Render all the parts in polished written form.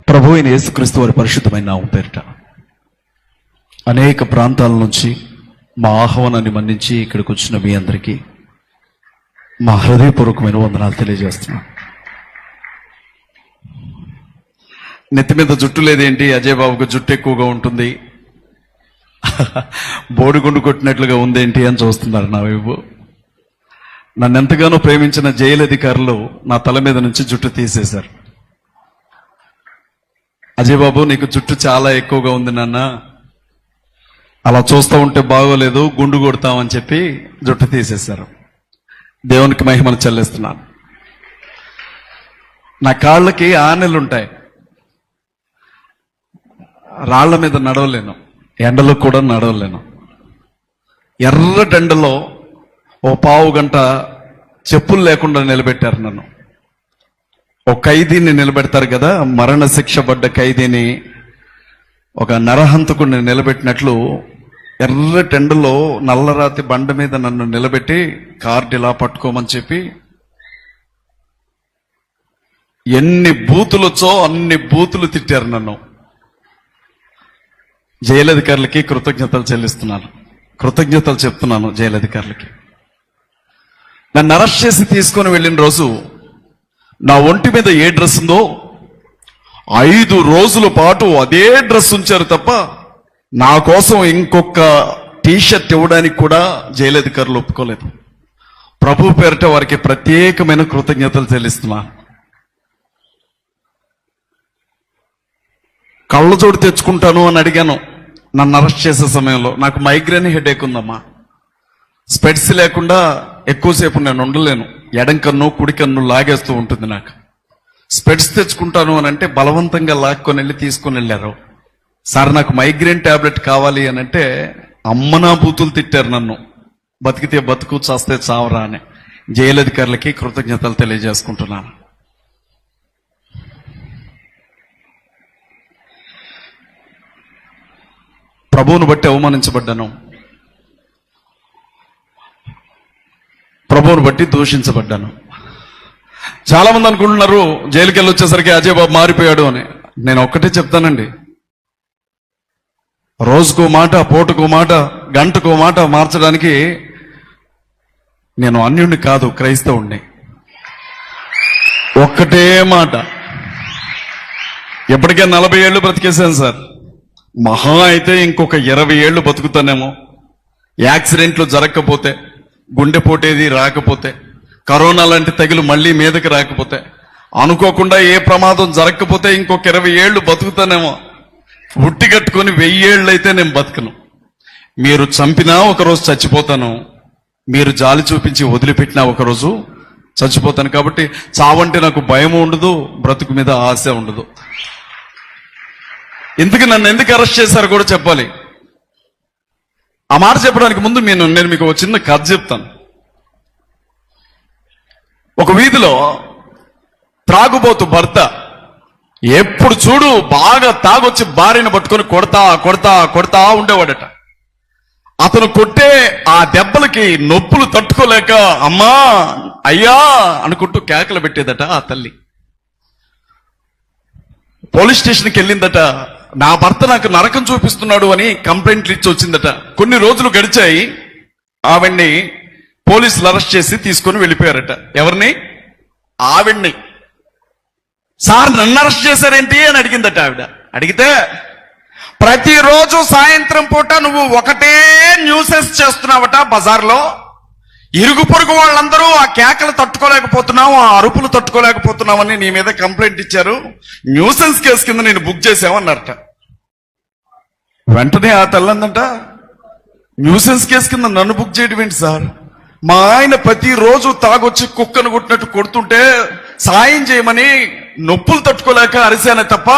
ప్రభు అయిన యేసుక్రీస్తు వారి పరిశుద్ధమైన నామం పేరిట అనేక ప్రాంతాల నుంచి మా ఆహ్వానాన్ని మన్నించి ఇక్కడికి వచ్చిన మీ అందరికీ మా హృదయపూర్వకమైన వందనాలు తెలియజేస్తున్నాను. నెత్తి మీద జుట్టు లేదేంటి, అజయ్ బాబుకు జుట్టు ఎక్కువగా ఉంటుంది, బోడిగుండు కొట్టినట్లుగా ఉందేంటి అని చూస్తున్నారు నా వైపు. నన్ను ఎంతగానో ప్రేమించిన జైలు అధికారులు నా తల మీద నుంచి జుట్టు తీసేశారు. అజయ్ బాబు, నీకు జుట్టు చాలా ఎక్కువగా ఉంది నాన్న, అలా చూస్తూ ఉంటే బాగోలేదు, గుండు కొడతామని చెప్పి జుట్టు తీసేశారు. దేవునికి మహిమను చెల్లిస్తున్నాను. నా కాళ్ళకి ఆనెలుంటాయి, రాళ్ల మీద నడవలేను, ఎండలో కూడా నడవలేను. ఎర్రటెండలో ఓ పావు గంట చెప్పులు లేకుండా నిలబెట్టారు నన్ను. ఒక ఖైదీని నిలబెడతారు కదా, మరణ శిక్ష పడ్డ ఖైదీని ఒక నరహంతకుడిని నిలబెట్టినట్లు ఎర్రటెండలో నల్లరాతి బండ మీద నన్ను నిలబెట్టి కార్డు ఇలా పట్టుకోమని చెప్పి ఎన్ని బూతులు వచ్చో అన్ని బూతులు తిట్టారు నన్ను. జైలధికారులకి కృతజ్ఞతలు చెప్తున్నాను. జైలధికారులకి నన్ను అరెస్ట్ చేసి తీసుకొని వెళ్ళిన రోజు నా ఒంటి మీద ఏ డ్రెస్ ఉందో 5 రోజుల పాటు అదే డ్రెస్ ఉంచారు తప్ప నా కోసం ఇంకొక టీషర్ట్ ఇవ్వడానికి కూడా జైలధికారులు ఒప్పుకోలేదు. ప్రభు పేరిట వారికి ప్రత్యేకమైన కృతజ్ఞతలు చెల్లిస్తున్నాను. కళ్ళజోడు తెచ్చుకుంటాను అని అడిగాను నన్ను అరెస్ట్ చేసే సమయంలో. నాకు మైగ్రేన్ హెడేక్ ఉందమ్మా, స్పెట్స్ లేకుండా ఎక్కువసేపు నేను ఉండలేను, ఎడం కన్ను కుడి కన్ను లాగేస్తూ ఉంటుంది నాకు. స్పెట్స్ తెచ్చుకుంటాను అని అంటే బలవంతంగా లాక్కొని వెళ్ళి తీసుకొని వెళ్ళారు. సార్ నాకు మైగ్రేన్ టాబ్లెట్ కావాలి అని అంటే అమ్మనా బూతులు తిట్టారు నన్ను. బతికితే బతుకు, చాస్తే చావరా అని. జైలధికారులకి కృతజ్ఞతలు తెలియజేసుకుంటున్నాను. ప్రభువును బట్టి అవమానించబడ్డాను, ప్రభువును బట్టి దూషించబడ్డాను. చాలా మంది అనుకుంటున్నారు జైలుకి వెళ్ళి వచ్చేసరికి అజయ్ బాబు మారిపోయాడు అని. నేను ఒక్కటే చెప్తానండి, రోజుకో మాట, పూటకో మాట, గంటకో మాట మార్చడానికి నేను అన్యుణ్ణి కాదు, క్రైస్తవుణ్ణి. ఒక్కటే మాట. ఎప్పటికే 40 ఏళ్ళు బ్రతికేశాను సార్. మహా అయితే ఇంకొక 20 ఏళ్ళు బతుకుతానేమో. యాక్సిడెంట్లు జరగకపోతే, గుండెపోటేది రాకపోతే, కరోనా లాంటి తెగులు మళ్ళీ మీదకి రాకపోతే, అనుకోకుండా ఏ ప్రమాదం జరగకపోతే ఇంకొక 20 ఏళ్ళు బతుకుతానేమో. ఉట్టి కట్టుకొని 1000 ఏళ్ళు అయితే నేను బతకను. మీరు చంపినా ఒకరోజు చచ్చిపోతాను, మీరు జాలి చూపించి వదిలిపెట్టినా ఒకరోజు చచ్చిపోతాను. కాబట్టి చావంటే నాకు భయం ఉండదు, బ్రతుకు మీద ఆశ ఉండదు. ఇందుకు నన్ను ఎందుకు అరెస్ట్ చేశారో కూడా చెప్పాలి. ఆ మాట చెప్పడానికి ముందు నేను మీకు ఒక చిన్న కథ చెప్తాను. ఒక వీధిలో త్రాగుబోతు భర్త ఎప్పుడు చూడు బాగా తాగొచ్చి భార్యను పట్టుకొని కొడతా ఉండేవాడట. అతను కొట్టే ఆ దెబ్బలకి నొప్పులు తట్టుకోలేక అమ్మా అయ్యా అనుకుంటూ కేకలు పెట్టేదట ఆ తల్లి. పోలీస్ స్టేషన్కి వెళ్ళిందట. నా భర్త నాకు నరకం చూపిస్తున్నాడు అని కంప్లైంట్లు ఇచ్చి వచ్చిందట. కొన్ని రోజులు గడిచాయి, ఆవిడ్ని పోలీసులు అరెస్ట్ చేసి తీసుకొని వెళ్ళిపోయారట. ఎవరిని? ఆవిడ్ని. సార్ నన్ను అరెస్ట్ చేశారేంటి అని అడిగిందట ఆవిడ. అడిగితే ప్రతిరోజు సాయంత్రం పూట నువ్వు ఒకటే న్యూసెన్స్ చేస్తున్నావట బజార్లో. ఇరుగు పొరుగు వాళ్ళందరూ ఆ కేకలు తట్టుకోలేకపోతున్నావు, ఆ అరుపులు తట్టుకోలేకపోతున్నావని నీ మీద కంప్లైంట్ ఇచ్చారు, న్యూసెన్స్ కేసు కింద నేను బుక్ చేసామన్నారట. వెంటనే ఆ తల్లందంట, న్యూసెన్స్ కేసు కింద నన్ను బుక్ చేయడం ఏంటి సార్? మా ఆయన ప్రతిరోజు తాగొచ్చి కుక్కను కొట్టినట్టు కొడుతుంటే సాయం చేయమని నొప్పులు తట్టుకోలేక అరిశానే తప్ప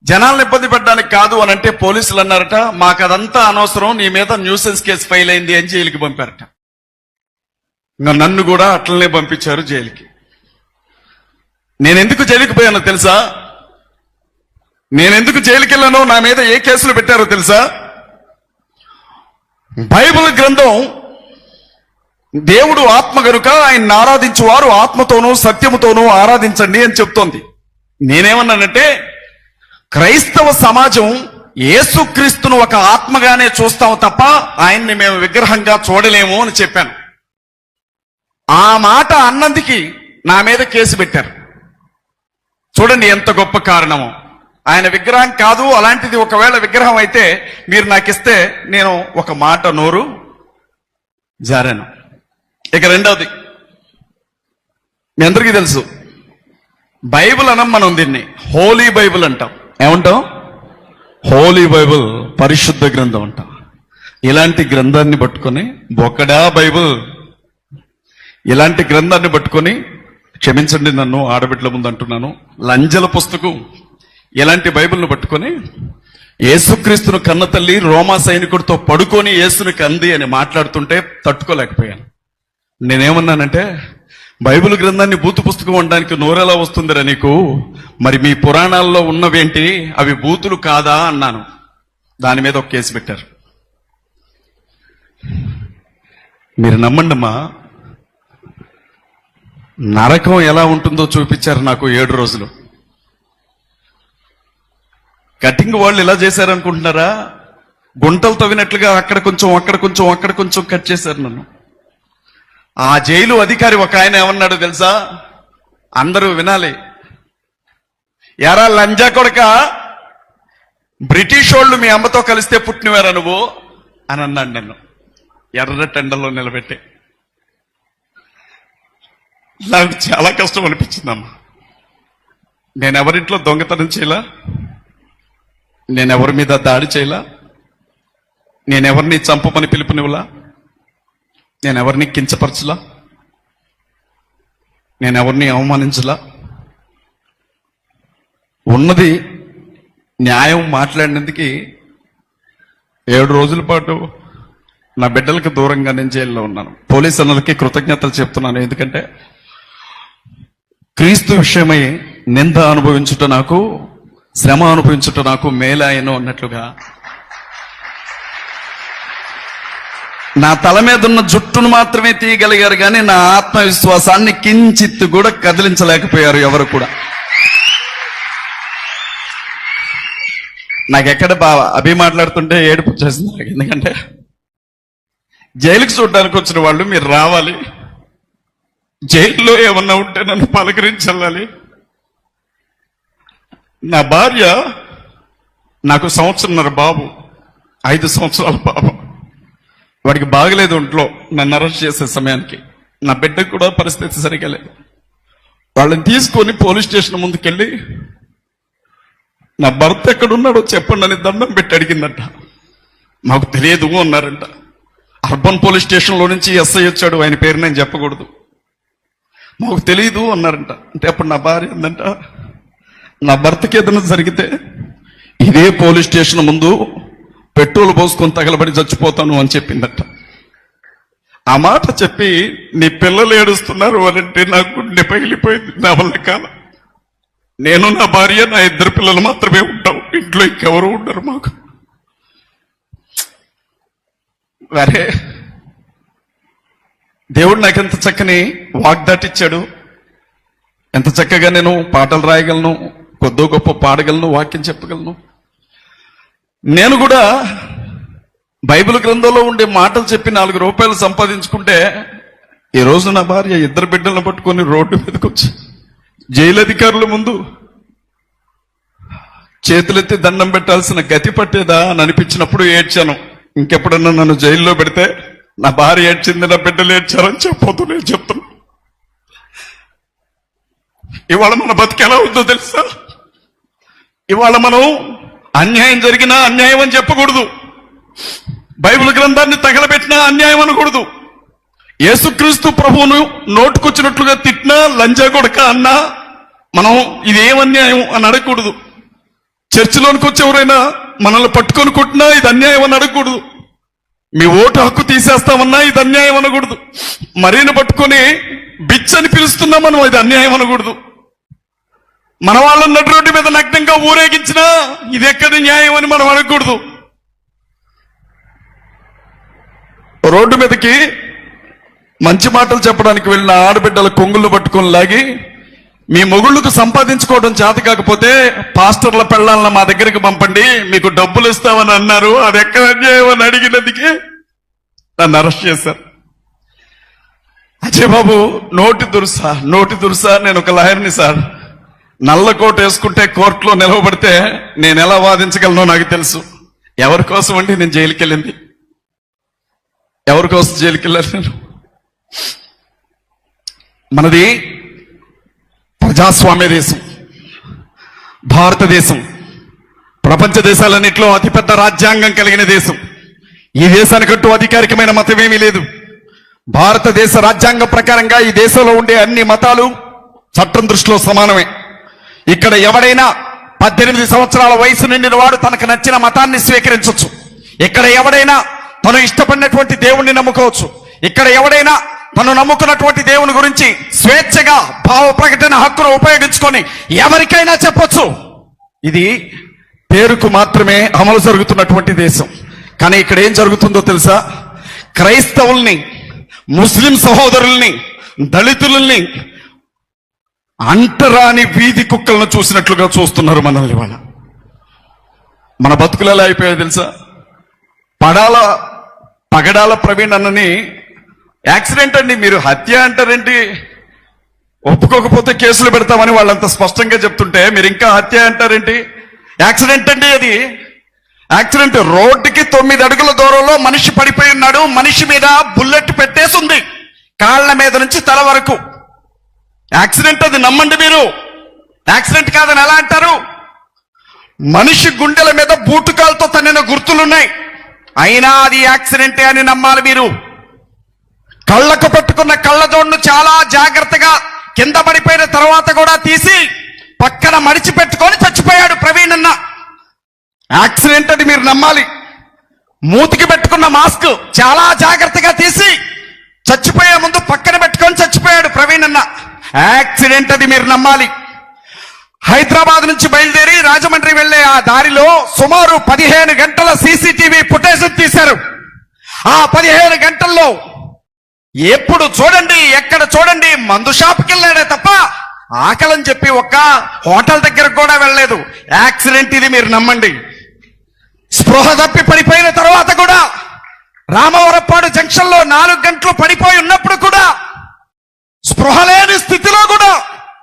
జనాలను ఇబ్బంది పెట్టడానికి కాదు అని అంటే పోలీసులు అన్నారట, మాకు అదంతా అనవసరం, నీ మీద న్యూసెన్స్ కేసు ఫైల్ అయింది అని జైలుకి పంపారట. ఇంకా నన్ను కూడా అట్లనే పంపించారు జైలుకి. నేనెందుకు జైలుకి పోయానో తెలుసా? నేనెందుకు జైలుకి వెళ్ళానో, నా మీద ఏ కేసులు పెట్టారో తెలుసా? బైబిల్ గ్రంథం దేవుడు ఆత్మ గనుక ఆయన్ని ఆరాధించువారు ఆత్మతోనూ సత్యముతోనూ ఆరాధించండి అని చెప్తోంది. నేనేమన్నానంటే క్రైస్తవ సమాజం యేసుక్రీస్తును ఒక ఆత్మగానే చూస్తాం తప్ప ఆయన్ని మేము విగ్రహంగా చూడలేము అని చెప్పాను. ఆ మాట అన్నందుకి నా మీద కేసు పెట్టారు. చూడండి ఎంత గొప్ప కారణమో. ఆయన విగ్రహం కాదు, అలాంటిది ఒకవేళ విగ్రహం అయితే మీరు నాకు ఇస్తే నేను ఒక మాట నోరు జారాను. ఇక రెండవది, మీ అందరికీ తెలుసు, బైబిల్ అనం మనం దీన్ని హోలీ బైబిల్ అంటాం. ఏమంటాం? హోలీ బైబిల్, పరిశుద్ధ గ్రంథం అంటాం. ఇలాంటి గ్రంథాన్ని పట్టుకొని బొక్కడా బైబిల్, ఇలాంటి గ్రంథాన్ని పట్టుకొని, క్షమించండి నన్ను ఆడబిడ్డల ముందు అంటున్నాను, లంజల పుస్తకం ఇలాంటి బైబిల్ను పట్టుకొని యేసుక్రీస్తును కన్న తల్లి రోమా సైనికుడితో పడుకొని యేసుని కంది అని మాట్లాడుతుంటే తట్టుకోలేకపోయాను. నేనేమన్నానంటే, బైబిల్ గ్రంథాన్ని బూతు పుస్తకం అనడానికి నోరెలా వస్తుందిరా నీకు, మరి మీ పురాణాల్లో ఉన్నవేంటి, అవి బూతులు కాదా అన్నాను. దాని మీద ఒక కేసు పెట్టారు. మీరు నమ్మండమ్మా, నరకం ఎలా ఉంటుందో చూపించారు నాకు 7 రోజులు. కటింగ్ వాళ్ళు ఇలా చేశారనుకుంటున్నారా? గుంటలు తవ్వినట్లుగా అక్కడ కొంచెం అక్కడ కొంచెం అక్కడ కొంచెం కట్ చేశారు నన్ను. ఆ జైలు అధికారి ఒక ఆయన ఏమన్నాడు తెలుసా? అందరూ వినాలి. యారా లంజా కొడక, బ్రిటిష్ వాళ్ళు మీ అమ్మతో కలిస్తే పుట్టినవారా నువ్వు అని అన్నాడు నన్ను ఎర్ర టెండల్లో నిలబెట్టి. నాకు చాలా కష్టం అనిపించిందమ్మా. నేనెవరింట్లో దొంగతనం చేయలా, నేనెవరి మీద దాడి చేయలా, నేనెవరిని చంపమని పిలుపునివ్వలా, నేనెవరిని కించపరచలా, నేనెవరిని అవమానించలా. ఉన్నది న్యాయం మాట్లాడినందుకు 7 రోజుల పాటు నా బిడ్డలకు దూరంగా నేను జైల్లో ఉన్నాను. పోలీసు అన్నలకి కృతజ్ఞతలు చెప్తున్నాను. ఎందుకంటే క్రీస్తు విషయమై నింద అనుభవించుట నాకు, శ్రమ అనుభవించుట నాకు మేలాయను అన్నట్లుగా నా తల మీద ఉన్న జుట్టును మాత్రమే తీయగలిగారు, కానీ నా ఆత్మవిశ్వాసాన్ని కించిత్తు కూడా కదిలించలేకపోయారు ఎవరు కూడా. నాకెక్కడ అభి మాట్లాడుతుంటే ఏడుపు వచ్చేసింది నాకు. ఎందుకంటే జైలుకి చూడడానికి వచ్చిన వాళ్ళు మీరు రావాలి, జైల్లో ఏమన్నా ఉంటే నన్ను పలకరించాలి. నా భార్య, నాకు 1.5 సంవత్సరం బాబు, 5 సంవత్సరాల బాబు, వాడికి బాగలేదు ఒంట్లో నన్ను అరెస్ట్ చేసే సమయానికి. నా బిడ్డకు కూడా పరిస్థితి సరిగా లేదు. వాళ్ళని తీసుకొని పోలీస్ స్టేషన్ ముందుకెళ్ళి నా భర్త ఎక్కడున్నాడో చెప్పండి అని దండం పెట్టి అడిగిందంట. మాకు తెలియదు అన్నారంట. అర్బన్ పోలీస్ స్టేషన్లో నుంచి ఎస్ఐ వచ్చాడు, ఆయన పేరు నేను చెప్పకూడదు. మాకు తెలియదు అన్నారంట. అంటే అప్పుడు నా భార్య ఉందంట, నా భర్తకి ఏదైనా జరిగితే ఇదే పోలీస్ స్టేషన్ ముందు పెట్రోల్ పోసుకొని తగలబడి చచ్చిపోతాను అని చెప్పిందట. ఆ మాట చెప్పి నీ పిల్లలు ఏడుస్తున్నారు అనంటే నాకు గుండె పగిలిపోయింది. నా వల్ల కాల. నేను, నా భార్య, నా 2 పిల్లలు మాత్రమే ఉంటాం, ఇంట్లో ఇంకెవరు ఉండరు మాకు. వరే దేవుడు నాకు ఎంత చక్కని వాగ్దాటిచ్చాడు. ఎంత చక్కగా నేను పాటలు రాయగలను, కొద్దో గొప్ప పాడగలను, వాక్యం చెప్పగలను. నేను కూడా బైబిల్ గ్రంథంలో ఉండే మాటలు చెప్పి 4 రూపాయలు సంపాదించుకుంటే, ఈ రోజు నా భార్య 2 బిడ్డలను పట్టుకొని రోడ్డు మీదకి వచ్చి జైలు అధికారుల ముందు చేతులెత్తి దండం పెట్టాల్సిన గతి పట్టేదా అని అనిపించినప్పుడు ఏడ్చాను. ఇంకెప్పుడన్నా నన్ను జైల్లో పెడితే నా భార్య ఏడ్చింది, నా బిడ్డలు ఏడ్చారని చెప్పొద్దు, నేను చెప్తున్నా. ఇవాళ మన బతికి ఎలా ఉందో తెలుసా? ఇవాళ మనం అన్యాయం జరిగినా అన్యాయం అని చెప్పకూడదు, బైబిల్ గ్రంథాన్ని తగలబెట్టినా అన్యాయం అనకూడదు, యేసుక్రీస్తు ప్రభువును నోటుకొచ్చినట్లుగా తిట్టినా లంజా కొడక అన్నా మనం ఇదేం అన్యాయం అని అడగకూడదు. చర్చిలోనికి వచ్చి ఎవరైనా మనల్ని పట్టుకొని కొట్టినా ఇది అన్యాయం అని అడగకూడదు. మీ ఓటు హక్కు తీసేస్తామన్నా ఇది అన్యాయం అనకూడదు. మరీని పట్టుకొని బిచ్ అని పిలుస్తున్నా మనం ఇది అన్యాయం అనకూడదు. మన వాళ్ళని నడు రోడ్డు మీద నగ్నంగా ఊరేగించినా ఇది ఎక్కడ న్యాయం అని మనం అనకూడదు. రోడ్డు మీదకి మంచి మాటలు చెప్పడానికి వెళ్ళిన ఆడబిడ్డల కొంగులు పట్టుకొని లాగి మీ మొగుళ్ళకు సంపాదించుకోవడం చేత కాకపోతే పాస్టర్ల పెళ్ళాలను మా దగ్గరికి పంపండి, మీకు డబ్బులు ఇస్తామని అన్నారు. అది ఎక్కడ అన్యాయం అని అడిగినందుకే నన్ను అరెస్ట్ చేశారు. అజయ్ బాబు నోటి దురుసా నేను ఒక లాయర్ని సార్. నల్ల కోట్ వేసుకుంటే కోర్టులో నిలవబడితే నేను ఎలా వాదించగలనో నాకు తెలుసు. ఎవరి కోసం అండి నేను జైలుకి వెళ్ళింది? ఎవరి కోసం జైలుకి వెళ్ళాను నేను? మనది ప్రజాస్వామ్య దేశం, భారతదేశం. ప్రపంచ దేశాలన్నింటిలో అతిపెద్ద రాజ్యాంగం కలిగిన దేశం. ఈ దేశానికంటూ అధికారికమైన మతం ఏమీ లేదు. భారతదేశ రాజ్యాంగం ప్రకారంగా ఈ దేశంలో ఉండే అన్ని మతాలు చట్టం దృష్టిలో సమానమే. ఇక్కడ ఎవడైనా 18 సంవత్సరాల వయసు నిండిన వాడు తనకు నచ్చిన మతాన్ని స్వీకరించవచ్చు. ఇక్కడ ఎవడైనా తను ఇష్టపడినటువంటి దేవుణ్ణి నమ్ముకోవచ్చు. ఇక్కడ ఎవడైనా తను నమ్ముకున్నటువంటి దేవుని గురించి స్వేచ్ఛగా భావ ప్రకటన హక్కును ఉపయోగించుకొని ఎవరికైనా చెప్పొచ్చు. ఇది పేరుకు మాత్రమే అమలు జరుగుతున్నటువంటి దేశం. కానీ ఇక్కడ ఏం జరుగుతుందో తెలుసా? క్రైస్తవుల్ని, ముస్లిం సహోదరుల్ని, దళితుల్ని అంటరాని వీధి కుక్కలను చూసినట్లుగా చూస్తున్నారు మనల్ని. వాళ్ళ మన బతుకులు ఎలా అయిపోయాయో తెలుసా? పగడాల ప్రవీణ్ అన్నని యాక్సిడెంట్ అండి, మీరు హత్య అంటారేంటి? ఒప్పుకోకపోతే కేసులు పెడతామని వాళ్ళంత స్పష్టంగా చెప్తుంటే మీరు ఇంకా హత్య అంటారేంటి? యాక్సిడెంట్ అండి అది. యాక్సిడెంట్. రోడ్డుకి 9 అడుగుల దూరంలో మనిషి పడిపోయి ఉన్నాడు. మనిషి మీద బుల్లెట్ పెట్టేసింది, కాళ్ల మీద నుంచి తల వరకు. యాక్సిడెంట్ అది, నమ్మండి మీరు. యాక్సిడెంట్ కాదని ఎలా అంటారు? మనిషి గుండెల మీద బూటుకాలతో తన్నిన గుర్తులున్నాయి, అయినా అది యాక్సిడెంటే అని నమ్మాలి మీరు. కళ్ళకు పెట్టుకున్న కళ్ళజోడును చాలా జాగ్రత్తగా కింద పడిపోయిన తర్వాత కూడా తీసి పక్కన మడిచి పెట్టుకొని చచ్చిపోయాడు ప్రవీణ్ అన్న. యాక్సిడెంట్ అది మీరు నమ్మాలి. మూతికి పెట్టుకున్న మాస్క్ చాలా జాగ్రత్తగా తీసి చచ్చిపోయే ముందు పక్కన పెట్టుకొని చచ్చిపోయాడు ప్రవీణ్ అన్న. యాక్సిడెంట్ అది మీరు నమ్మాలి. హైదరాబాద్ నుంచి బయలుదేరి రాజమండ్రి వెళ్లే ఆ దారిలో సుమారు 15 గంటల సీసీటీవీ ఫుటేజ్ తీశారు. ఆ 15 గంటల్లో ఎప్పుడు చూడండి, ఎక్కడ చూడండి మందు షాప్కి వెళ్ళాడే తప్ప ఆకలని చెప్పి ఒక్క హోటల్ దగ్గరకు కూడా వెళ్ళలేదు. యాక్సిడెంట్ ఇది మీరు నమ్మండి. స్పృహ తప్పి పడిపోయిన తర్వాత కూడా రామవరపాడు జంక్షన్ లో 4 గంటలు పడిపోయి ఉన్నప్పుడు కూడా స్పృహ లేని స్థితిలో కూడా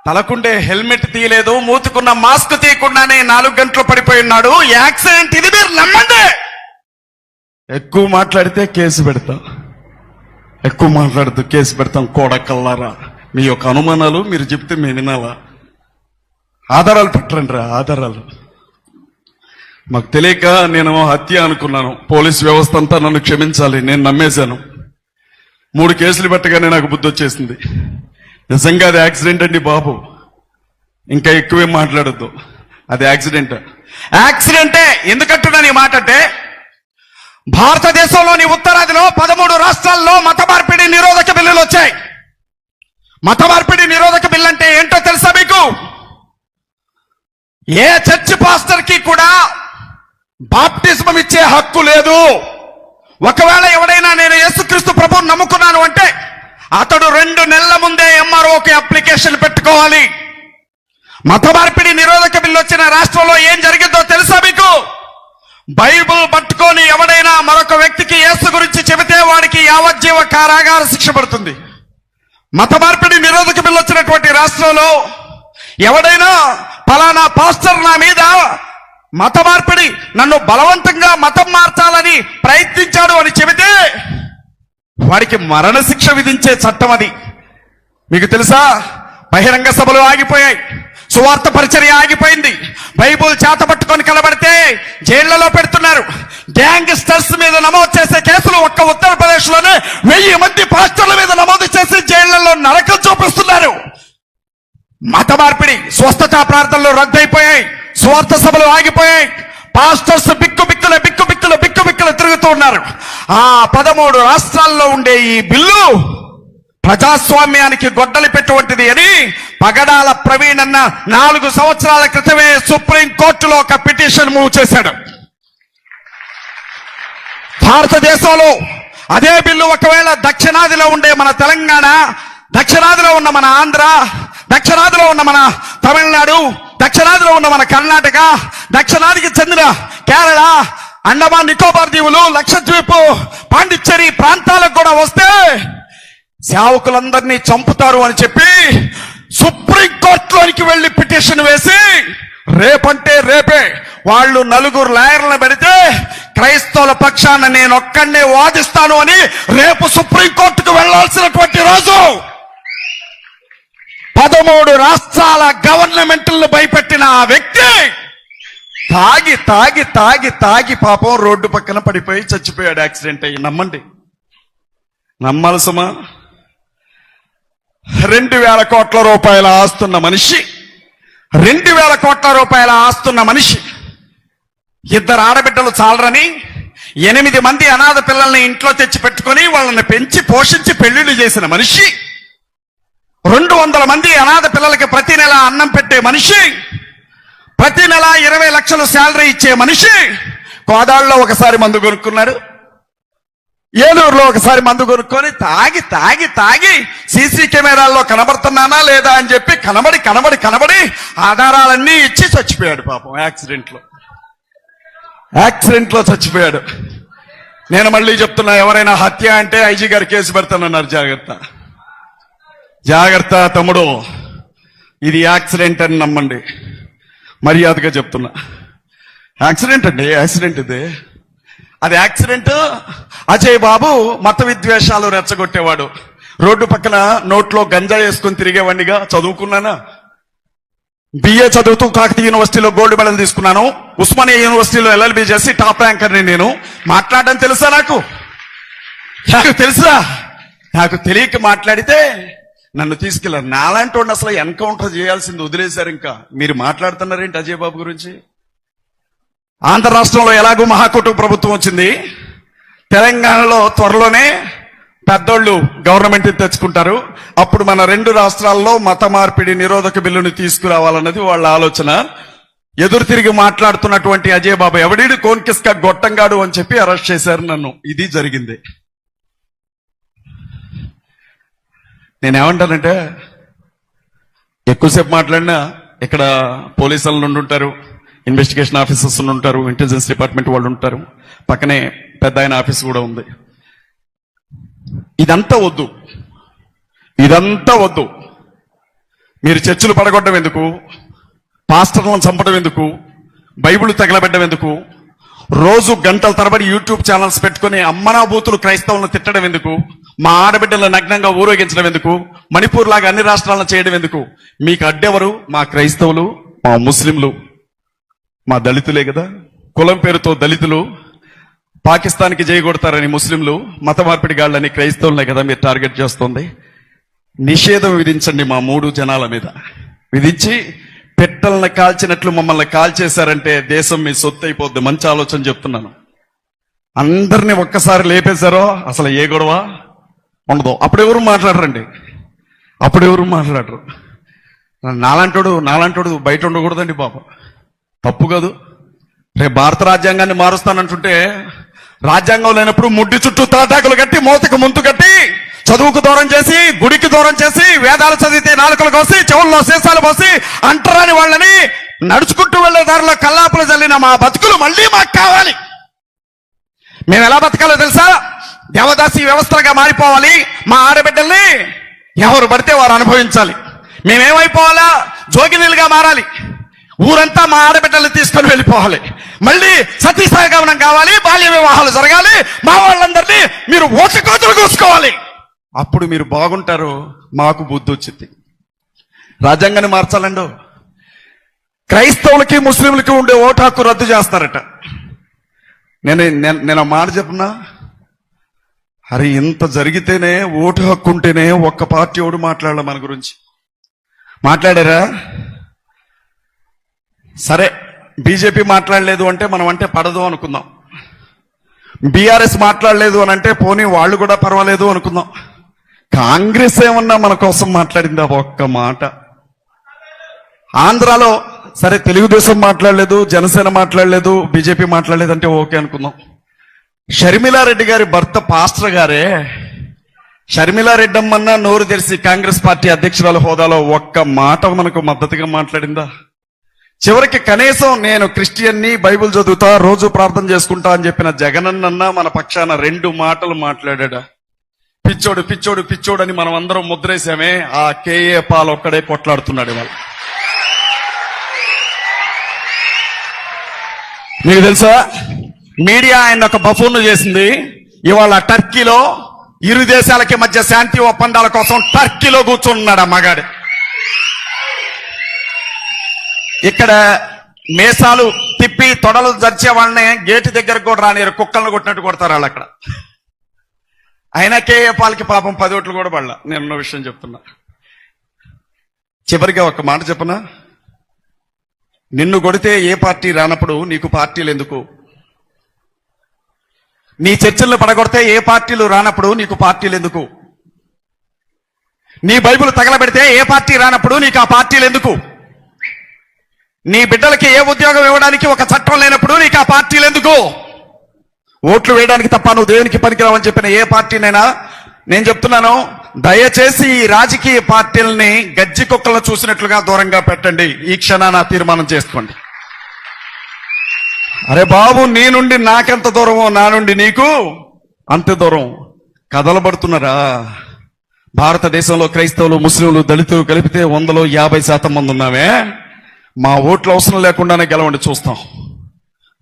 తలకుండే హెల్మెట్ తీయలేదు, మూతుకున్న మాస్క్ తీయకుండానే 4 గంటలు పడిపోయి ఉన్నాడు. యాక్సిడెంట్ ఇది మీరు నమ్మండి. ఎక్కువ మాట్లాడితే కేసు పెడతాం, ఎక్కువ మాట్లాడుతూ కేసు పెడతాం. కోడకల్లారా, మీ యొక్క అనుమానాలు మీరు చెప్తే మేము వినాలా? ఆధారాలు పెట్టండి రా, ఆధారాలు. మాకు తెలియక నేను హత్య అనుకున్నాను. పోలీస్ వ్యవస్థ అంతా నన్ను క్షమించాలి, నేను నమ్మేశాను. 3 కేసులు పెట్టగానే నాకు బుద్ధి వచ్చేసింది. నిజంగా అది యాక్సిడెంట్ అండి బాబు, ఇంకా ఎక్కువేం మాట్లాడద్దు. అది యాక్సిడెంట్. యాక్సిడెంటే ఎందుకంటున్నాను ఈ మాట అంటే, భారతదేశంలోని ఉత్తరాదిలో 13 రాష్ట్రాల్లో మత మార్పిడి నిరోధక బిల్లులు వచ్చాయి. మత మార్పిడి నిరోధక బిల్లు అంటే ఏంటో తెలుసా మీకు? ఏ చర్చ్ పాస్టర్ కి కూడా బాప్టిజం ఇచ్చే హక్కు లేదు. ఒకవేళ ఎవడైనా నేను యేసుక్రీస్తు ప్రభువుని నమ్ముకున్నాను అంటే అతడు 2 నెలల ముందే ఎంఆర్ఓకి అప్లికేషన్ పెట్టుకోవాలి. మత మార్పిడి నిరోధక బిల్లు వచ్చిన రాష్ట్రంలో ఏం జరిగిందో తెలుసా మీకు? బైబుల్ పట్టుకొని ఎవడైనా మరొక వ్యక్తికి యేసు గురించి చెబితే వాడికి యావజ్జీవ కారాగార శిక్ష పడుతుంది. మత మార్పిడి నిరోధక బిల్లు వచ్చినటువంటి రాష్ట్రంలో ఎవడైనా ఫలానా పాస్టర్ నా మీద మత మార్పిడి, నన్ను బలవంతంగా మతం మార్చాలని ప్రయత్నించాడు అని చెబితే వాడికి మరణశిక్ష విధించే చట్టం అది. మీకు తెలుసా? బహిరంగ సభలు ఆగిపోయాయి, సువార్త పరిచర్య ఆగిపోయింది, బైబుల్ చేత పట్టుకొని కలబడితే జైళ్లలో పెడుతున్నారు. గ్యాంగ్స్టర్స్ మీద నమోదు చేసే కేసులు ఒక్క ఉత్తరప్రదేశ్ లోనే 1000 మంది పాస్టర్ల మీద నమోదు చేసి జైళ్లలో నరకం చూపిస్తున్నారు. మత మార్పిడి, స్వస్థత ప్రార్థనలు రద్దయిపోయాయి, సువార్త సభలు ఆగిపోయాయి, పాస్టర్స్ బిక్కుబిక్కులు తిరుగుతూ ఉన్నారు. ఆ 13 రాష్ట్రాల్లో ఉండే ఈ బిల్లు ప్రజాస్వామ్యానికి గొడ్డలి పెట్టువంటిది అని పగడాల ప్రవీణ్ అన్న 4 సంవత్సరాల క్రితమే సుప్రీం కోర్టులో ఒక పిటిషన్ మూవ్ చేశాడు. భారతదేశంలో అదే బిల్లు ఒకవేళ దక్షిణాదిలో ఉండే మన తెలంగాణ, దక్షిణాదిలో ఉన్న మన ఆంధ్ర, దక్షిణాదిలో ఉన్న మన తమిళనాడు, దక్షిణాదిలో ఉన్న మన కర్ణాటక, దక్షిణాదికి చెందిన కేరళ, అండమాన్ నికోబార్ దీవులు, లక్షద్వీప్, పాండిచ్చేరి ప్రాంతాలకు కూడా వస్తే సేవకులందరినీ చంపుతారు అని చెప్పి సుప్రీంకోర్టులోనికి వెళ్లి పిటిషన్ వేసి రేపంటే రేపే వాళ్ళు 4 లాయర్లను పెడితే క్రైస్తవుల పక్షాన నేను ఒక్కడే వాదిస్తాను అని రేపు సుప్రీంకోర్టుకు వెళ్లాల్సినటువంటి రోజు. 13 రాష్ట్రాల గవర్నమెంట్లను భయపెట్టిన ఆ వ్యక్తి తాగి తాగి తాగి తాగి పాపం రోడ్డు పక్కన పడిపోయి చచ్చిపోయాడు, యాక్సిడెంట్ అయ్యి. నమ్మండి, నమ్మాలి సుమా. 2,000 కోట్ల రూపాయల ఆస్తున్న మనిషి, 2,000 కోట్ల రూపాయల ఆస్తున్న మనిషి, 2 ఆడబిడ్డలు చాలరని 8 మంది అనాథ పిల్లల్ని ఇంట్లో తెచ్చి పెట్టుకొని వాళ్ళని పెంచి పోషించి పెళ్లిళ్ళు చేసిన మనిషి, 200 మంది అనాథ పిల్లలకి ప్రతి నెల అన్నం పెట్టే మనిషి, ప్రతి నెల 20 లక్షలు శాలరీ ఇచ్చే మనిషి కోదాళ్ళలో ఒకసారి మందు కొనుక్కున్నాడు, ఏలూరులో ఒకసారి మందు కొనుక్కొని తాగి తాగి తాగి సీసీ కెమెరాల్లో కనబడుతున్నానా లేదా అని చెప్పి కనబడి కనబడి కనబడి ఆధారాలన్నీ ఇచ్చి చచ్చిపోయాడు పాపం యాక్సిడెంట్ లో చచ్చిపోయాడు. నేను మళ్ళీ చెప్తున్నా, ఎవరైనా హత్య అంటే ఐజీ గారు కేసు పెడతానన్నారు. జాగ్రత్త జాగ్రత్త తమ్ముడు, ఇది యాక్సిడెంట్ అని నమ్మండి. మర్యాదగా చెప్తున్నా, యాక్సిడెంట్ అండి, యాక్సిడెంట్ ఇది. అది యాక్సిడెంట్. అజయ్ బాబు మత విద్వేషాలు రెచ్చగొట్టేవాడు, రోడ్డు పక్కన నోట్లో గంజా వేసుకొని తిరిగేవాడిగా. చదువుకున్నానా, బిఏ చదువుతూ కాకతీయ యూనివర్సిటీలో గోల్డ్ మెడల్ తీసుకున్నాను, ఉస్మానియా యూనివర్సిటీలో LLB చేసి టాప్ ర్యాంకర్ని నేను. మాట్లాడడం తెలుసా నాకు తెలుసా? నాకు తెలియక మాట్లాడితే నన్ను తీసుకెళ్లారు. నాలాంటి వాడిని అసలు ఎన్కౌంటర్ చేయాల్సింది వదిలేశారు. ఇంకా మీరు మాట్లాడుతున్నారేంటి అజయ్ బాబు గురించి? ఆంధ్ర రాష్ట్రంలో ఎలాగూ మహాకూటమి ప్రభుత్వం వచ్చింది, తెలంగాణలో త్వరలోనే పెద్దోళ్ళు గవర్నమెంట్ తెచ్చుకుంటారు. అప్పుడు మన 2 రాష్ట్రాల్లో మత మార్పిడి నిరోధక బిల్లుని తీసుకురావాలన్నది వాళ్ళ ఆలోచన. ఎదురు తిరిగి మాట్లాడుతున్నటువంటి అజయ్ బాబు ఎవడీడు కోన్కిస్కా గొట్టంగాడు అని చెప్పి అరెస్ట్ చేశారు నన్ను. ఇది జరిగింది. నేనేమంటానంటే, ఎక్కువసేపు మాట్లాడినా ఇక్కడ పోలీసులు నుండి ఉంటారు, ఇన్వెస్టిగేషన్ ఆఫీసర్స్ ఉంటారు, ఇంటెలిజెన్స్ డిపార్ట్మెంట్ వాళ్ళు ఉంటారు, పక్కనే పెద్ద ఆయన ఆఫీస్ కూడా ఉంది. ఇదంతా వద్దు, ఇదంతా వద్దు. మీరు చర్చలు పడగొట్టడం ఎందుకు, పాస్టర్లను చంపడం ఎందుకు, బైబిల్ తగలబెట్టడం ఎందుకు, రోజు గంటల తరబడి యూట్యూబ్ ఛానల్స్ పెట్టుకుని అమ్మనాభూతులు క్రైస్తవులను తిట్టడం ఎందుకు, మా ఆడబిడ్డలను నగ్నంగా ఊరేగించడం ఎందుకు, మణిపూర్ లాగా అన్ని రాష్ట్రాలను చేయడం ఎందుకు? మీకు అడ్డెవరు? మా క్రైస్తవులు, మా ముస్లింలు, మా దళితులే కదా. కులం పేరుతో దళితులు, పాకిస్తాన్కి జయగొడతారని ముస్లింలు, మత మార్పిడి గాళ్ళని క్రైస్తవులనే కదా మీరు టార్గెట్ చేస్తుంది. నిషేధం విధించండి మా 3 జనాల మీద. విధించి పెట్టలను కాల్చినట్లు మమ్మల్ని కాల్చేశారంటే దేశం మీ సొత్తు అయిపోద్ది. మంచి ఆలోచన చెప్తున్నాను. అందరినీ ఒక్కసారి లేపేశారో అసలు ఏ గొడవ ఉండదు. అప్పుడెవరు మాట్లాడరండి, అప్పుడెవరు మాట్లాడరు. నాలాంటోడు బయట ఉండకూడదండి బాబు, తప్పు కాదు. రేపు భారత రాజ్యాంగాన్ని మారుస్తానంటుంటే రాజ్యాంగం లేనప్పుడు ముడ్డి చుట్టూ తాటాకులు కట్టి, మూతకు ముందు కట్టి, చదువుకు దూరం చేసి, గుడికి దూరం చేసి, వేదాలు చదివితే నాలుకలు కోసి, చెవుల్లో సీసాలు పోసి, అంటరాని వాళ్ళని నడుచుకుంటూ వెళ్లే దారిలో కల్లాపులు జల్లిన మా బతుకులు మళ్ళీ మాకు కావాలి. మేము ఎలా బతకాలో తెలుసా? దేవదాసి వ్యవస్థలుగా మారిపోవాలి. మా ఆడబిడ్డల్ని ఎవరు పడితే వారు అనుభవించాలి. మేమేమైపోవాలా? జోగినీలుగా మారాలి. ఊరంతా మా ఆడబిడ్డల్ని తీసుకొని వెళ్ళిపోవాలి. మళ్ళీ సతీ సహగమనం కావాలి, బాల్య వివాహాలు జరగాలి. మా వాళ్ళందరినీ మీరు ఓట్ల కోతలు కూసుకోవాలి. అప్పుడు మీరు బాగుంటారు, మాకు బుద్ధి వచ్చింది. రాజ్యాంగాన్ని మార్చాలండు. క్రైస్తవులకి ముస్లింలకి ఉండే ఓటు హక్కు రద్దు చేస్తారట. నేను ఆ మాట చెప్పనా? అరే ఇంత జరిగితేనే, ఓటు హక్కు ఉంటేనే ఒక్క పార్టీ ఓడు మాట్లాడాల మన గురించి. మాట్లాడారా? సరే, బీజేపీ మాట్లాడలేదు అంటే మనం అంటే పడదు అనుకుందాం. బీఆర్ఎస్ మాట్లాడలేదు అని అంటే పోనీ వాళ్ళు కూడా పర్వాలేదు అనుకుందాం. కాంగ్రెస్ ఏమన్నా మన కోసం మాట్లాడిందా? ఒక్క మాట. ఆంధ్రాలో సరే తెలుగుదేశం మాట్లాడలేదు, జనసేన మాట్లాడలేదు, బీజేపీ మాట్లాడలేదు అంటే ఓకే అనుకుందాం. షర్మిలారెడ్డి గారి భర్త పాస్టర్ గారే షర్మిలా రెడ్డమ్మన్న నోరు తెరిచి కాంగ్రెస్ పార్టీ అధ్యక్షురాల హోదాలో ఒక్క మాట మనకు మద్దతుగా మాట్లాడిందా? చివరికి కనీసం నేను క్రిస్టియన్ని, బైబిల్ చదువుతా, రోజు ప్రార్థన చేసుకుంటా అని చెప్పిన జగనన్న మన పక్షాన 2 మాటలు మాట్లాడా? పిచ్చోడు పిచ్చోడు పిచ్చోడు అని మనం అందరం ముద్రేశామే. ఆ కేఏ పాల్ ఒక్కడే కొట్లాడుతున్నాడు ఇవాళ. మీకు తెలుసా, మీడియా ఆయన ఒక బఫూన్ చేసింది. ఇవాళ టర్కీలో ఇరు దేశాలకి మధ్య శాంతి ఒప్పందాల కోసం టర్కీలో కూర్చున్నాడు ఆ మగాడు. ఇక్కడ మేసాలు తిప్పి తొడలు జరిచే వాళ్ళని గేటు దగ్గరకు కూడా రానియరు, కుక్కలను కొట్టినట్టు కొడతారు వాళ్ళు అక్కడ. అయినా కేఏ పాల్కి పాపం 10 ఓట్లు కూడా పడలా. నేను విషయం చెప్తున్నా. చివరిగా ఒక మాట చెప్పనా? నిన్ను కొడితే ఏ పార్టీ రానప్పుడు నీకు పార్టీలు ఎందుకు? నీ చర్చలను పడగొడితే ఏ పార్టీలు రానప్పుడు నీకు పార్టీలు ఎందుకు? నీ బైబిల్ తగలబెడితే ఏ పార్టీ రానప్పుడు నీకు ఆ పార్టీలు ఎందుకు? నీ బిడ్డలకి ఏ ఉద్యోగం ఇవ్వడానికి ఒక చట్టం లేనప్పుడు నీకు ఆ పార్టీలు ఎందుకు? ఓట్లు వేయడానికి తప్ప నువ్వు దేవునికి పనికిరావని చెప్పిన ఏ పార్టీనైనా నేను చెప్తున్నాను, దయచేసి ఈ రాజకీయ పార్టీలని గజ్జి కుక్కలను చూసినట్లుగా దూరంగా పెట్టండి. ఈ క్షణాన తీర్మానం చేసుకోండి. అరే బాబు, నీ నుండి నాకెంత దూరమో నా నుండి నీకు అంత దూరం. కదలబడుతున్నారా? భారతదేశంలో క్రైస్తవులు, ముస్లింలు, దళితులు కలిపితే 100లో 50% మంది ఉన్నామే. మా ఓట్లు అవసరం లేకుండానే గెలవండి చూస్తాం.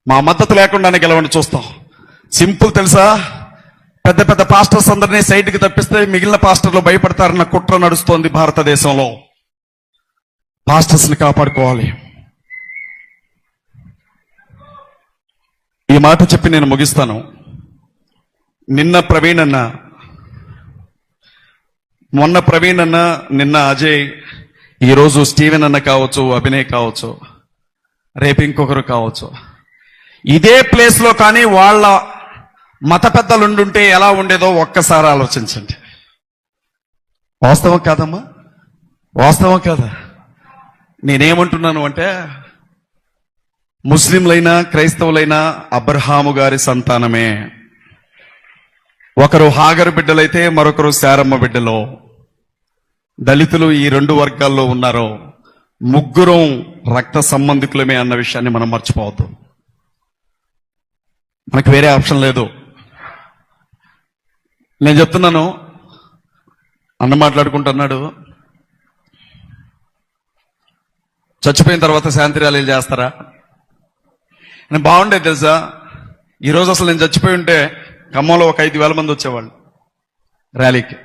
మా మద్దతు లేకుండానే గెలవండి చూస్తాం. సింపుల్ తెలుసా? పెద్ద పెద్ద పాస్టర్స్ అందరినీ సైడ్కి తప్పిస్తే మిగిలిన పాస్టర్లు భయపడతారన్న కుట్ర నడుస్తోంది భారతదేశంలో. పాస్టర్స్ ని కాపాడుకోవాలి. ఈ మాట చెప్పి నేను ముగిస్తాను. నిన్న ప్రవీణ్ అన్న, మొన్న ప్రవీణ్ అన్న, నిన్న అజయ్, ఈరోజు స్టీవెన్ అన్న కావచ్చు, అభినయ్ కావచ్చు, రేపు ఇంకొకరు కావచ్చు. ఇదే ప్లేస్ లో కానీ వాళ్ళ మత పెద్దలుండుంటే ఎలా ఉండేదో ఒక్కసారి ఆలోచించండి. వాస్తవం కాదమ్మా? వాస్తవం కాదా? నేనేమంటున్నాను అంటే, ముస్లింలైనా క్రైస్తవులైనా అబ్రహాము గారి సంతానమే. ఒకరు హాగరు బిడ్డలైతే మరొకరు శారమ్మ బిడ్డలో. దళితులు ఈ 2 వర్గాల్లో ఉన్నారో ముగ్గురం రక్త సంబంధికులమే అన్న విషయాన్ని మనం మర్చిపోవద్దు. మనకు వేరే ఆప్షన్ లేదు. నేను చెప్తున్నాను, అన్న మాట్లాడుకుంటున్నాడు, చచ్చిపోయిన తర్వాత శాంతి ర్యాలీలు చేస్తారా? నేను బాగుండేది తెలుసా. ఈరోజు అసలు నేను చచ్చిపోయి ఉంటే ఖమ్మంలో ఒక 5,000 మంది వచ్చేవాళ్ళు ర్యాలీకి.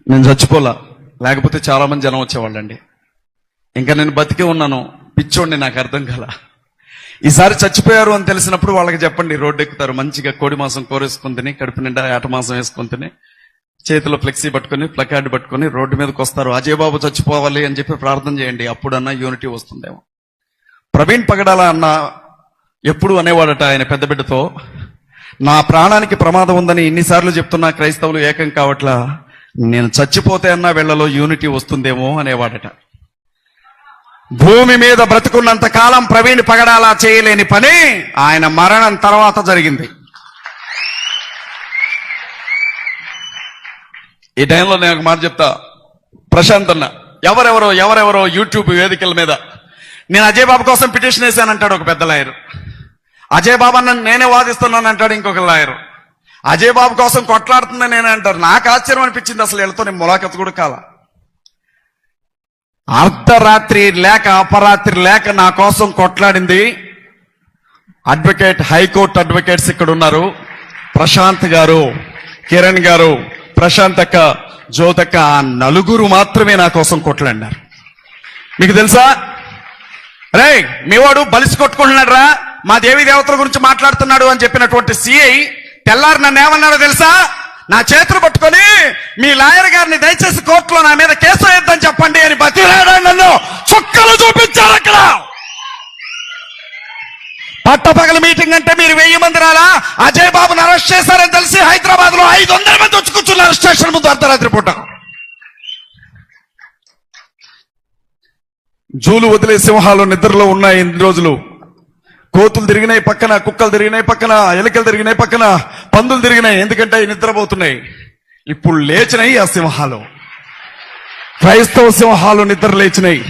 నేను చచ్చిపోలా, లేకపోతే చాలా మంది జనం వచ్చేవాళ్ళండి. ఇంకా నేను బతికే ఉన్నాను, పిచ్చోండి, నాకు అర్థం కాల. ఈసారి చచ్చిపోయారు అని తెలిసినప్పుడు వాళ్ళకి చెప్పండి, రోడ్డు ఎక్కుతారు. మంచిగా కోడి మాంసం కోరేసుకుని తిని, కడుపు నిండా ఏట మాంసం వేసుకుని తిని, చేతిలో ఫ్లెక్సీ పట్టుకుని, ప్లకార్డు పట్టుకుని రోడ్డు మీదకి వస్తారు. అజయ్ బాబు చచ్చిపోవాలి అని చెప్పి ప్రార్థన చేయండి, అప్పుడన్నా యూనిటీ వస్తుందేమో. ప్రవీణ్ పగడాల అన్న ఎప్పుడు అనేవాడట ఆయన పెద్ద బిడ్డతో, నా ప్రాణానికి ప్రమాదం ఉందని ఇన్నిసార్లు చెప్తున్నా క్రైస్తవులు ఏకం కావట్లా, నేను చచ్చిపోతే అన్నా వీళ్లలో యూనిటీ వస్తుందేమో అనేవాడట. భూమి మీద బ్రతుకున్నంత కాలం ప్రవీణ్ పగడాల చేయలేని పని ఆయన మరణం తర్వాత జరిగింది. ఈ టైంలో నేను ఒక మాట చెప్తా. ప్రశాంత్ అన్న ఎవరెవరో యూట్యూబ్ వేదికల మీద నేను అజయ్ బాబు కోసం పిటిషన్ వేశానంటాడు ఒక పెద్ద లాయర్. అజయ్ బాబు అన్న నేనే వాదిస్తున్నాను అంటాడు ఇంకొక లాయర్. అజయ్ బాబు కోసం కొట్లాడుతుందని నేనే అంటారు. నాకు ఆశ్చర్యం అనిపించింది, అసలు వీళ్ళతో నేను ములాఖత్ కూడా కాల. అర్ధరాత్రి లేక అపరాత్రి లేక నా కోసం కొట్లాడింది అడ్వకేట్, హైకోర్టు అడ్వకేట్స్ ఇక్కడ ఉన్నారు. ప్రశాంత్ గారు, కిరణ్ గారు, ప్రశాంత్ అక్క, జ్యోతక్క, ఆ 4 మాత్రమే నా కోసం కొట్లాడినారు. మీకు తెలుసా? రే మీ వాడు బలిసి కొట్టుకుంటున్నాడు రా, మా దేవీ దేవతల గురించి మాట్లాడుతున్నాడు అని చెప్పినటువంటి సిఐ తెల్లారి నన్ను ఏమన్నాడో తెలుసా? నా చేతులు పట్టుకొని మీ లాయర్ గారిని దయచేసి కోర్టులో నా మీద కేసు వేద్దని చెప్పండి అని బతిలాడాడు. నన్ను చుక్కలు చూపించారు అక్కడ. పట్టపగల మీటింగ్ అంటే మీరు 1000 మంది రాలా? అజయ్ బాబుని అరెస్ట్ చేశారని తెలిసి హైదరాబాద్ లో 500 మంది వచ్చి కూర్చున్నారు స్టేషన్ ముందు అర్ధరాత్రి పూట. జూలు వదిలే సింహాలు నిద్రలో ఉన్నాయి ఇన్ని రోజులు. కోతులు తిరిగినాయి పక్కన, కుక్కలు తిరిగినాయి పక్కన, ఎలుకలు తిరిగినాయి పక్కన, పందులు తిరిగినాయి. ఎందుకంటే నిద్రపోతున్నాయి. ఇప్పుడు లేచినాయి ఆ సింహాలు, క్రైస్తవ సింహాలు నిద్ర లేచినాయి.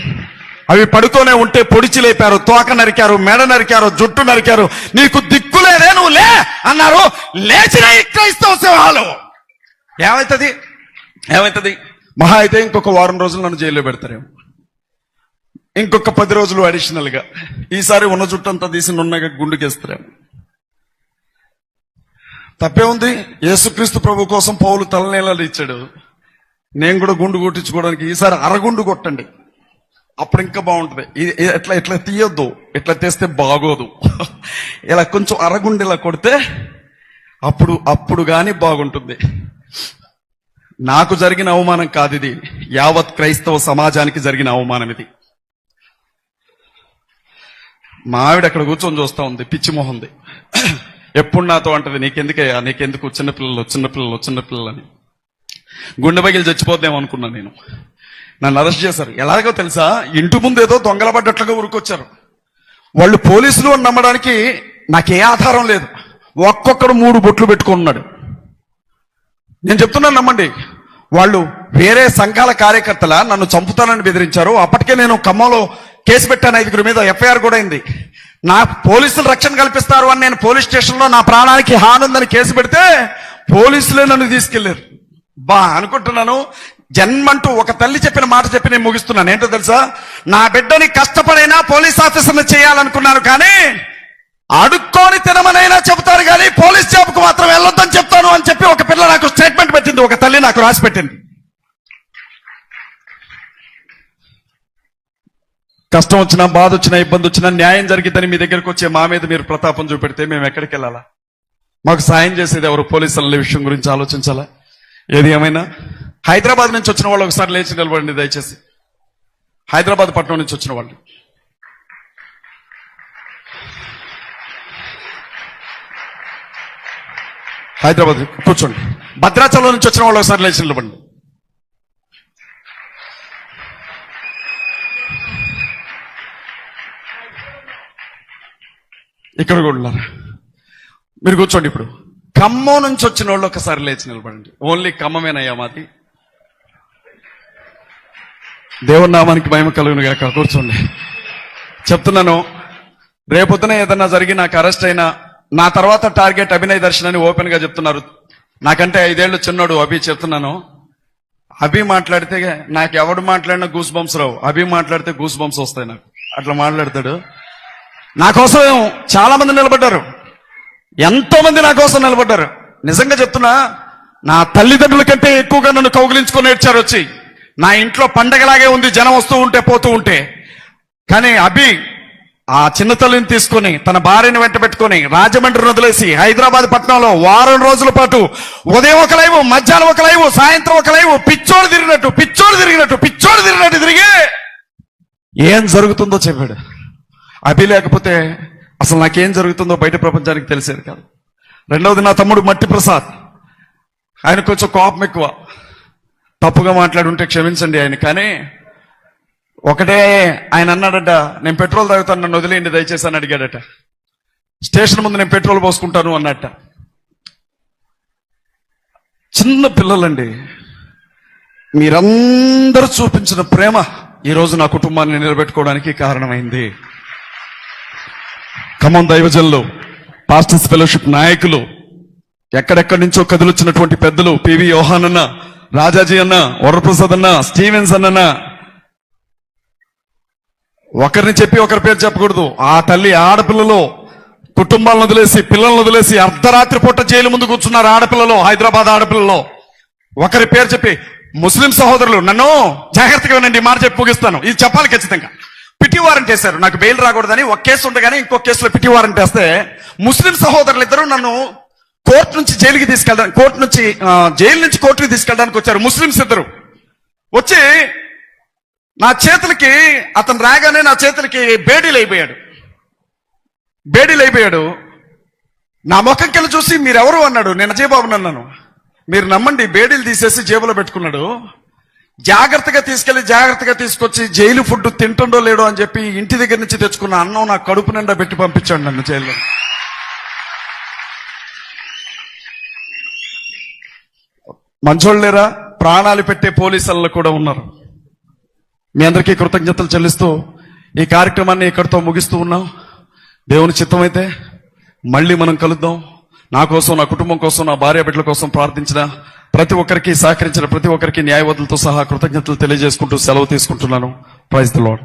అవి పడుతూనే ఉంటే పొడిచి లేపారు, తోక నరికారు, మెడ నరికారు, జుట్టు నరికారు. నీకు దిక్కులేదే, నువ్వు లే అన్నారు. లేచినాయి క్రైస్తవ సింహాలు. ఏమైతుంది? మహా అయితే ఇంకొక వారం రోజులు నన్ను జైల్లో పెడతారేమో, ఇంకొక 10 రోజులు అడిషనల్ గా. ఈసారి ఉన్న జుట్టంతా తీసి నున్నగా గుండుకేస్తారేమో. తప్పే ఉంది? యేసుక్రీస్తు ప్రభు కోసం పౌలు తలనీలాలు ఇచ్చాడు. నేను కూడా గుండు కొట్టించుకోవడానికి ఈసారి అరగుండు కొట్టండి, అప్పుడు ఇంకా బాగుంటుంది. ఎట్లా తీయొద్దు, ఇట్లా తీస్తే బాగోదు. ఇలా కొంచెం అరగుండు ఇలా కొడితే అప్పుడు గాని బాగుంటుంది. నాకు జరిగిన అవమానం కాదు ఇది, యావత్ క్రైస్తవ సమాజానికి జరిగిన అవమానం ఇది. మా ఆవిడ అక్కడ కూర్చొని చూస్తా ఉంది, పిచ్చి మొహంది. ఎప్పుడు నాతో అంటది, నీకెందుకయ్యా, నీకెందుకు చిన్నపిల్లలు అని. గుండె పగిలి చచ్చిపోద్దాం అనుకున్నాను నేను. నన్ను అరెస్ట్ చేశారు. ఎలాగో తెలుసా, ఇంటి ముందు ఏదో దొంగల పడ్డట్లుగా ఉరుకొచ్చారు. వాళ్ళు పోలీసులు అని నమ్మడానికి నాకే ఆధారం లేదు. ఒక్కొక్కడు 3 బొట్లు పెట్టుకున్నాడు. నేను చెప్తున్నాను, నమ్మండి. వాళ్ళు వేరే సంఘాల కార్యకర్తల నన్ను చంపుతానని బెదిరించారు. అప్పటికే నేను ఖమ్మంలో కేసు పెట్టాను, 5 మీద ఎఫ్ఐఆర్ కూడా అయింది. నా పోలీసులు రక్షణ కల్పిస్తారు అని నేను పోలీస్ స్టేషన్లో నా ప్రాణానికి హాని ఉందని కేసు పెడితే పోలీసులే నన్ను తీసుకెళ్లారు. అనుకుంటున్నాను, జన్మంటూ ఒక తల్లి చెప్పిన మాట చెప్పి నేను ముగిస్తున్నాను. ఏంటో తెలుసా, నా బిడ్డని కష్టపడైనా పోలీస్ ఆఫీసర్ని చేయాలనుకున్నాను, కానీ అడుక్కొని తినమనైనా చెబుతారు, కానీ పోలీస్ జాబ్కు మాత్రం వెళ్ళొద్దని చెప్తాను అని చెప్పి ఒక పిల్ల నాకు స్టేట్మెంట్ పెట్టింది, ఒక తల్లి నాకు రాసి పెట్టింది. కష్టం వచ్చినా, బాధ వచ్చినా, ఇబ్బంది వచ్చినా, న్యాయం జరిగిద్దని మీ దగ్గరకు వచ్చే మా మీద మీరు ప్రతాపం చూపెడితే మేము ఎక్కడికి వెళ్ళాలా? మాకు సాయం చేసేది ఎవరు? పోలీసుల విషయం గురించి ఆలోచించాలా? ఏది ఏమైనా హైదరాబాద్ నుంచి వచ్చిన వాళ్ళు ఒకసారి లేచి నిలబడండి దయచేసి. హైదరాబాద్ పట్టణం నుంచి వచ్చిన వాళ్ళు హైదరాబాద్ కూర్చోండి. భద్రాచలం నుంచి వచ్చిన వాళ్ళు ఒకసారి లేచి నిలబడండి. ఇక్కడ కూడా ఉన్నారు, మీరు కూర్చోండి. ఇప్పుడు ఖమ్మం నుంచి వచ్చిన వాళ్ళు ఒకసారి లేచి నిలబడండి. ఓన్లీ ఖమ్మమేనయ్యా మాది. దేవుని నామానికి మహిమ కలుగును గాక. కూర్చోండి. చెప్తున్నాను, రేపొద్దున ఏదన్నా జరిగి నాకు అరెస్ట్ అయినా నా తర్వాత టార్గెట్ అభినయ్ దర్శన్ అని ఓపెన్ గా చెప్తున్నారు. నాకంటే 5 ఏళ్ళు చిన్నాడు అభి. చెప్తున్నాను, అభి మాట్లాడితే నాకు ఎవడు మాట్లాడినా గూస్ బంప్స్ రావు, అభి మాట్లాడితే గూస్ బంప్స్ వస్తాయి నాకు. అట్లా మాట్లాడతాడు. నా కోసం చాలా మంది నిలబడ్డారు, ఎంతో మంది నా కోసం నిలబడ్డారు. నిజంగా చెప్తున్నా, నా తల్లిదండ్రుల కంటే ఎక్కువగా నన్ను కౌగిలించుకొని ఏడ్చారు వచ్చి. నా ఇంట్లో పండగలాగే ఉంది, జనం వస్తూ ఉంటే పోతూ ఉంటే. కానీ అభి ఆ చిన్న తల్లిని తీసుకొని తన భార్యను వెంట పెట్టుకొని రాజమండ్రిని వదిలేసి హైదరాబాద్ పట్టణంలో వారం రోజుల పాటు ఉదయం ఒక లైవ్, మధ్యాహ్నం ఒక లైవ్, సాయంత్రం ఒక లైవ్, పిచ్చోడు తిరిగినట్టు తిరిగి ఏం జరుగుతుందో చెప్పాడు. అభి లేకపోతే అసలు నాకేం జరుగుతుందో బయట ప్రపంచానికి తెలిసేది కాదు. రెండవది, నా తమ్ముడు మట్టి ప్రసాద్. ఆయన కొంచెం కోపం ఎక్కువ, తప్పుగా మాట్లాడుంటే క్షమించండి ఆయన. కానీ ఒకటే ఆయన అన్నాడట, నేను పెట్రోల్ తాగుతాను, నన్ను వదిలేయండి దయచేసి అని అడిగాడట. స్టేషన్ ముందు నేను పెట్రోల్ పోసుకుంటాను అన్నట్ట. చిన్న పిల్లలండి, మీరందరూ చూపించిన ప్రేమ ఈరోజు నా కుటుంబాన్ని నిలబెట్టుకోవడానికి కారణమైంది. ఖమ్మం దైవజనులు, పాస్టర్స్ ఫెలోషిప్ నాయకులు, ఎక్కడెక్కడి నుంచో కదిలొచ్చినటువంటి పెద్దలు, పివి యోహాన్ అన్న, రాజాజీ అన్న, వరప్రసాద్ అన్న, స్టీవెన్స్ అన్న, ఒకరిని చెప్పి ఒకరి పేరు చెప్పకూడదు. ఆ తల్లి ఆడపిల్లలు కుటుంబాలను వదిలేసి, పిల్లలను వదిలేసి అర్ధరాత్రి పూట జైలు ముందు కూర్చున్నారు ఆడపిల్లలు, హైదరాబాద్ ఆడపిల్లలు. ఒకరి పేరు చెప్పి ముస్లిం సహోదరులు, నన్ను జాగ్రత్తగా వినండి, మాట చెప్పి ముగిస్తాను, ఇది చెప్పాలి ఖచ్చితంగా. పిటి వారెంట్ వేశారు, నాకు బెయిల్ రాకూడదని. ఒక కేసు ఉండగానే ఇంకో కేసులో పిటి వారెంట్ వేస్తే ముస్లిం సహోదరులు ఇద్దరు నన్ను కోర్టు నుంచి జైలుకి తీసుకెళ్ళడానికి, జైలు నుంచి కోర్టుకి తీసుకెళ్ళడానికి వచ్చారు. ముస్లింస్ ఇద్దరు వచ్చి నా చేతులకి, అతను రాగానే నా చేతులకి బేడీలు అయిపోయాడు. నా ముఖంకెళ్ళి చూసి మీరెవరు అన్నాడు. నేను అజయ్ బాబుని అన్నాను. మీరు నమ్మండి, బేడీలు తీసేసి జేబులో పెట్టుకున్నాడు. జాగ్రత్తగా తీసుకొచ్చి జైలు ఫుడ్ తింటుండో లేడో అని చెప్పి ఇంటి దగ్గర నుంచి తెచ్చుకున్న అన్నం నా కడుపు నిండా పెట్టి పంపించాడు నన్ను జైల్లో. మంచోళ్ళేరా, ప్రాణాలు పెట్టే పోలీసులు కూడా ఉన్నారు. మీ అందరికీ కృతజ్ఞతలు చెల్లిస్తూ ఈ కార్యక్రమాన్ని ఇక్కడితో ముగిస్తూ ఉన్నాం. దేవుని చిత్తమైతే మళ్ళీ మనం కలుద్దాం. నా కోసం, నా కుటుంబం కోసం, నా భార్య బిడ్డల కోసం ప్రార్థించిన ప్రతి ఒక్కరికి, సహకరించిన ప్రతి ఒక్కరికి న్యాయవాదులతో సహా కృతజ్ఞతలు తెలియజేసుకుంటూ సెలవు తీసుకుంటున్నాను. Praise the lord.